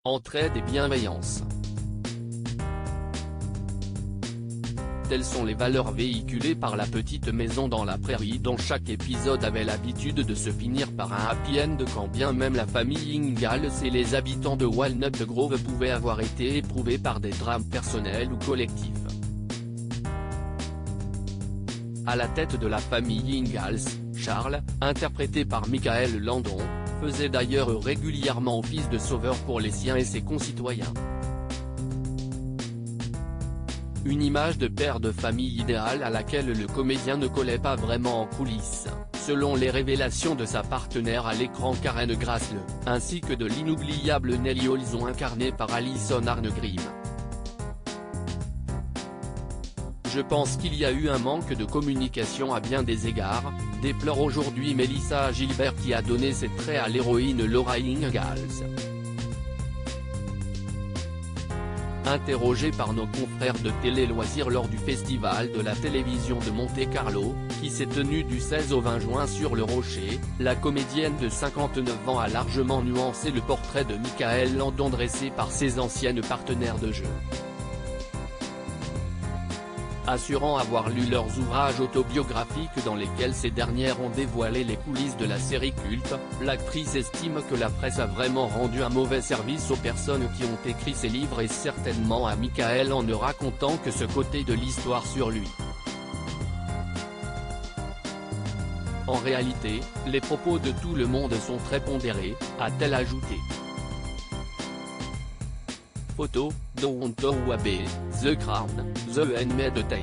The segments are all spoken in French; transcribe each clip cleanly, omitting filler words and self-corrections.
entraide et bienveillance. Telles sont les valeurs véhiculées par la petite maison dans la prairie dont chaque épisode avait l'habitude de se finir par un happy end quand bien même la famille Ingalls et les habitants de Walnut Grove pouvaient avoir été éprouvés par des drames personnels ou collectifs. À la tête de la famille Ingalls, Charles, interprété par Michael Landon, faisait d'ailleurs régulièrement office de sauveur pour les siens et ses concitoyens. Une image de père de famille idéal à laquelle le comédien ne collait pas vraiment en coulisses, selon les révélations de sa partenaire à l'écran Karen Grassley, ainsi que de l'inoubliable Nellie Olson incarnée par Alison Arngrim. Je pense qu'il y a eu un manque de communication à bien des égards, déplore aujourd'hui Melissa Gilbert qui a donné ses traits à l'héroïne Laura Ingalls. Interrogée par nos confrères de Télé Loisirs lors du festival de la télévision de Monte-Carlo, qui s'est tenu du 16 au 20 juin sur le Rocher, la comédienne de 59 ans a largement nuancé le portrait de Michael Landon dressé par ses anciennes partenaires de jeu. Assurant avoir lu leurs ouvrages autobiographiques dans lesquels ces dernières ont dévoilé les coulisses de la série culte, l'actrice estime que la presse a vraiment rendu un mauvais service aux personnes qui ont écrit ces livres et certainement à Michael en ne racontant que ce côté de l'histoire sur lui. En réalité, les propos de tout le monde sont très pondérés, a-t-elle ajouté. Photo, Downton Abbey, The Crown, The Handmaid's Tale.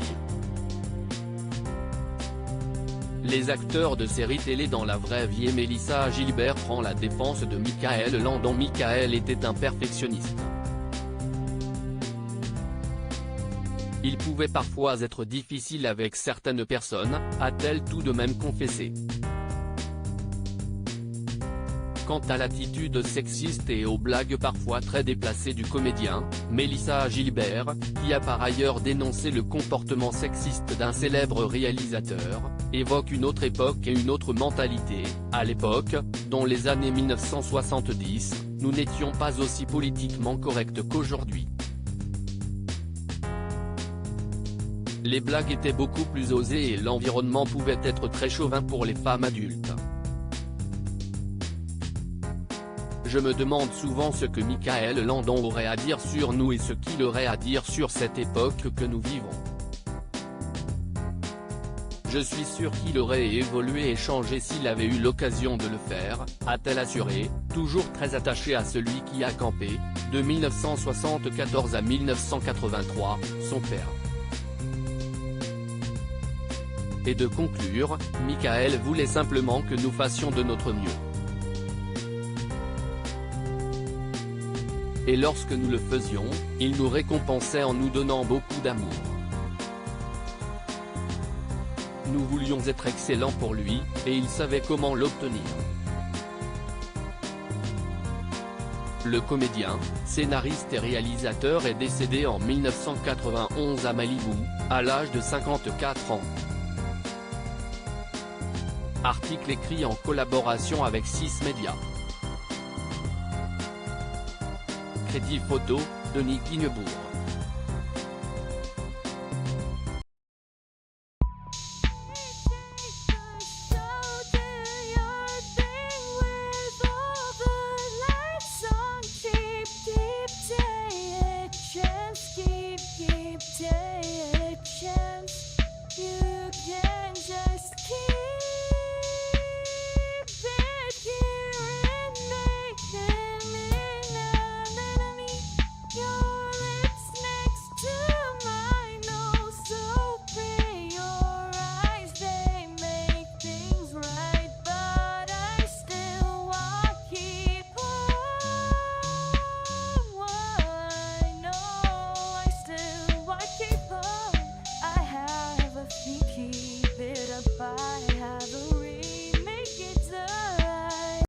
Les acteurs de séries télé dans la vraie vie et Melissa Gilbert prend la défense de Michael Landon. Michael était un perfectionniste. Il pouvait parfois être difficile avec certaines personnes, a-t-elle tout de même confessé. Quant à l'attitude sexiste et aux blagues parfois très déplacées du comédien, Melissa Gilbert, qui a par ailleurs dénoncé le comportement sexiste d'un célèbre réalisateur, évoque une autre époque et une autre mentalité. À l'époque, dans les années 1970, nous n'étions pas aussi politiquement corrects qu'aujourd'hui. Les blagues étaient beaucoup plus osées et l'environnement pouvait être très chauvin pour les femmes adultes. Je me demande souvent ce que Michael Landon aurait à dire sur nous et ce qu'il aurait à dire sur cette époque que nous vivons. Je suis sûr qu'il aurait évolué et changé s'il avait eu l'occasion de le faire, a-t-elle assuré, toujours très attachée à celui qui a campé, de 1974 à 1983, son père. Et de conclure, Michael voulait simplement que nous fassions de notre mieux. Et lorsque nous le faisions, il nous récompensait en nous donnant beaucoup d'amour. Nous voulions être excellents pour lui, et il savait comment l'obtenir. Le comédien, scénariste et réalisateur est décédé en 1991 à Malibu, à l'âge de 54 ans. Article écrit en collaboration avec 6 médias. Crédit photo, Denis Guignebourg.